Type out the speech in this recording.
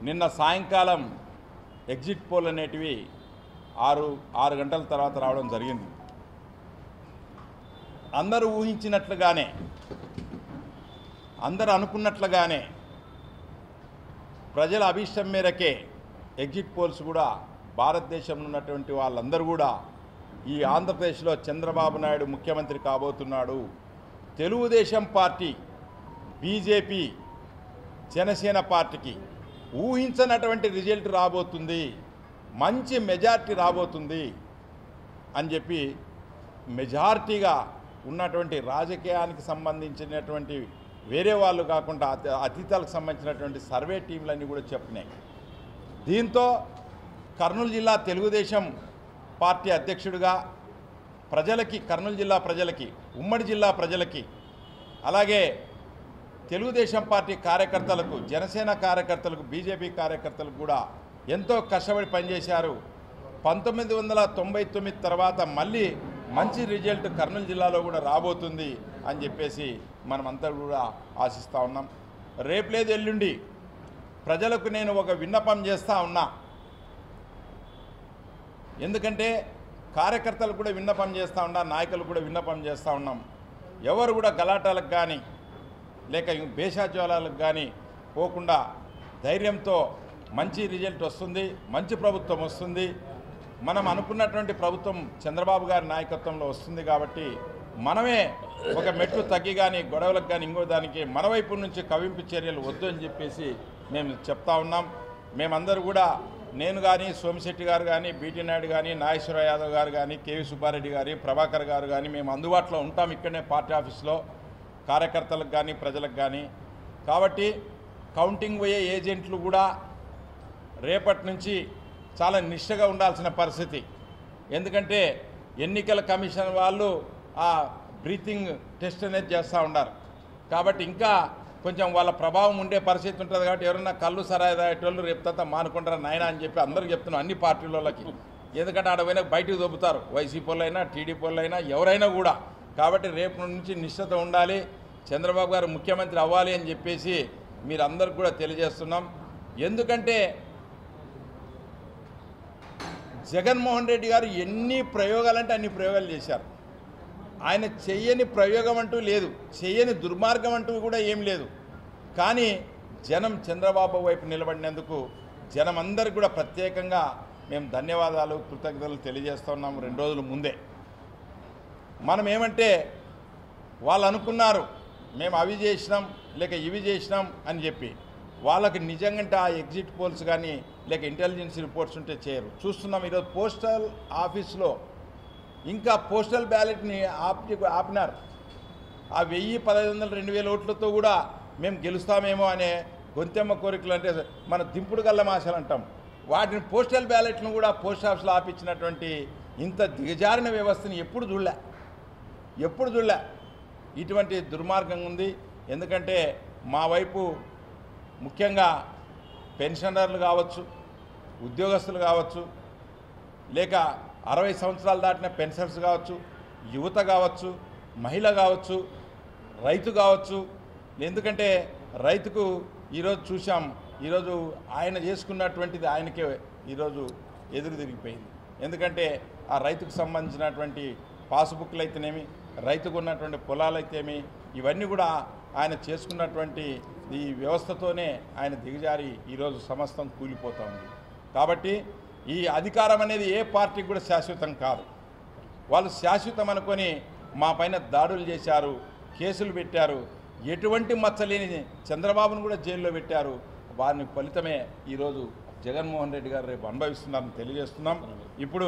నిన్న సాయంకాలం exit poll అనేటివి 6 గంటల తర్వాత రావడం జరిగింది. అందరూ ఊహించినట్లుగానే, అందరూ అనుకున్నట్లుగానే ప్రజల అభిష్టం మేరకే ఎగ్జిట్ పోల్స్ కూడా భారతదేశంలో ఉన్నటువంటి వాళ్ళందరూ కూడా ఈ ఆంధ్రప్రదేశ్లో చంద్రబాబు నాయుడు ముఖ్యమంత్రి కాబోతున్నాడు, తెలుగుదేశం పార్టీ, బీజేపీ, జనసేన పార్టీకి ఊహించనటువంటి రిజల్ట్ రాబోతుంది, మంచి మెజార్టీ రాబోతుంది అని చెప్పి మెజార్టీగా ఉన్నటువంటి రాజకీయానికి సంబంధించినటువంటి వేరే వాళ్ళు కాకుండా అతీతాలకు సంబంధించినటువంటి సర్వే టీంలన్నీ కూడా చెప్పినాయి. దీంతో కర్నూలు జిల్లా తెలుగుదేశం పార్టీ అధ్యక్షుడిగా ప్రజలకి, కర్నూలు జిల్లా ప్రజలకి, ఉమ్మడి జిల్లా ప్రజలకి, అలాగే తెలుగుదేశం పార్టీ కార్యకర్తలకు, జనసేన కార్యకర్తలకు, బీజేపీ కార్యకర్తలకు కూడా ఎంతో కష్టపడి పనిచేశారు. 1999 తర్వాత మళ్ళీ మంచి రిజల్ట్ కర్నూలు జిల్లాలో కూడా రాబోతుంది అని చెప్పేసి మనమంతా కూడా ఆశిస్తూ ఉన్నాం. రేపు లేదు ఎల్లుండి ప్రజలకు నేను ఒక విన్నపం చేస్తూ ఉన్నా. ఎందుకంటే కార్యకర్తలు కూడా విన్నపం చేస్తూ ఉన్నా, నాయకులు కూడా విన్నపం చేస్తూ ఉన్నాం. ఎవరు కూడా గలాటాలకు కానీ లేక భేషాజ్వాలకు కానీ పోకుండా ధైర్యంతో మంచి రిజల్ట్ వస్తుంది, మంచి ప్రభుత్వం వస్తుంది, మనం అనుకున్నటువంటి ప్రభుత్వం చంద్రబాబు గారి నాయకత్వంలో వస్తుంది. కాబట్టి మనమే ఒక మెట్లు తగ్గి కానీ గొడవలకు కానీ ఇంకో దానికి మన వైపు నుంచి కవింపు చర్యలు వద్దు అని చెప్పేసి మేము చెప్తా ఉన్నాం. మేమందరూ కూడా, నేను కానీ, సోమిశెట్టి గారు కానీ, బీటీ నాయుడు కానీ, నాగేశ్వర యాదవ్ గారు కానీ, కేవీ సుబ్బారెడ్డి గారి, ప్రభాకర్ గారు కానీ మేము అందుబాటులో ఉంటాం ఇక్కడనే పార్టీ ఆఫీస్లో, కార్యకర్తలకు కానీ ప్రజలకు కానీ. కాబట్టి కౌంటింగ్ పోయే ఏజెంట్లు కూడా రేపటి నుంచి చాలా నిష్ఠగా ఉండాల్సిన పరిస్థితి. ఎందుకంటే ఎన్నికల కమిషన్ వాళ్ళు ఆ బ్రీతింగ్ టెస్ట్ అనేది చేస్తూ ఉన్నారు. కాబట్టి ఇంకా కొంచెం వాళ్ళ ప్రభావం ఉండే పరిస్థితి ఉంటుంది. కాబట్టి ఎవరైనా కళ్ళు సరాయి తాగేటోళ్ళు రేపు తర్వాత మానుకుంటారా నాయన అని చెప్పి అందరికీ చెప్తున్నాం, అన్ని పార్టీలకి. ఎందుకంటే ఆడపోయినా బయటకు దొబ్బుతారు, వైసీపీ వాళ్ళైనా, టీడీపీ వాళ్ళైనా, ఎవరైనా కూడా. కాబట్టి రేపు నుంచి నిష్ఠత ఉండాలి, చంద్రబాబు గారు ముఖ్యమంత్రి అవ్వాలి అని చెప్పేసి మీరందరికీ కూడా తెలియజేస్తున్నాం. ఎందుకంటే జగన్మోహన్ రెడ్డి గారు ఎన్ని ప్రయోగాలంటే అన్ని ప్రయోగాలు చేశారు. ఆయన చెయ్యని ప్రయోగం అంటూ లేదు, చెయ్యని దుర్మార్గం అంటూ కూడా ఏం లేదు. కానీ జనం చంద్రబాబు వైపు నిలబడినందుకు జనం అందరికీ కూడా ప్రత్యేకంగా మేము ధన్యవాదాలు, కృతజ్ఞతలు తెలియజేస్తున్నాము. 2 రోజుల ముందే మనం ఏమంటే వాళ్ళు అనుకున్నారు మేము అవి చేసినాం లేక ఇవి చేసినాం అని చెప్పి. వాళ్ళకి నిజంగా ఆ ఎగ్జిట్ పోల్స్ కానీ లేక ఇంటెలిజెన్స్ రిపోర్ట్స్ ఉంటే చేయరు. చూస్తున్నాం ఈరోజు పోస్టల్ ఆఫీస్లో ఇంకా పోస్టల్ బ్యాలెట్ని ఆపినారు. ఆ 1000, 1500, 2000 ఓట్లతో కూడా మేము గెలుస్తామేమో అనే గొంతెమ్మ కోరికలు, అంటే మన దింపుడు గల్ల మాషలు అంటాం, వాటిని పోస్టల్ బ్యాలెట్ను కూడా పోస్ట్ ఆఫీస్లో ఆపించినటువంటి ఇంత దిగజారిన వ్యవస్థని ఎప్పుడు చూడలే. ఇటువంటి దుర్మార్గం ఉంది. ఎందుకంటే మా వైపు ముఖ్యంగా పెన్షనర్లు కావచ్చు, ఉద్యోగస్తులు కావచ్చు, లేక 60 సంవత్సరాలు దాటిన పెన్షనర్స్ కావచ్చు, యువత కావచ్చు, మహిళ కావచ్చు, రైతు కావచ్చు. ఎందుకంటే రైతుకు ఈరోజు చూసాం, ఈరోజు ఆయన చేసుకున్నటువంటిది ఆయనకే ఈరోజు ఎదురు తిరిగిపోయింది. ఎందుకంటే ఆ రైతుకు సంబంధించినటువంటి పాస్బుక్లు అయితేనేమి, రైతుకు ఉన్నటువంటి పొలాలు అయితేమి, ఇవన్నీ కూడా ఆయన చేసుకున్నటువంటి ఈ వ్యవస్థతోనే ఆయన దిగజారి ఈరోజు సమస్తం కూలిపోతూ ఉంది. కాబట్టి ఈ అధికారం అనేది ఏ పార్టీకి కూడా శాశ్వతం కాదు. వాళ్ళు శాశ్వతం అనుకొని మా పైన దాడులు చేశారు, కేసులు పెట్టారు, ఎటువంటి మచ్చలేని చంద్రబాబును కూడా జైల్లో పెట్టారు. వారిని ఫలితమే ఈరోజు జగన్మోహన్ రెడ్డి గారు రేపు అనుభవిస్తున్నారని తెలియజేస్తున్నాం. ఇప్పుడు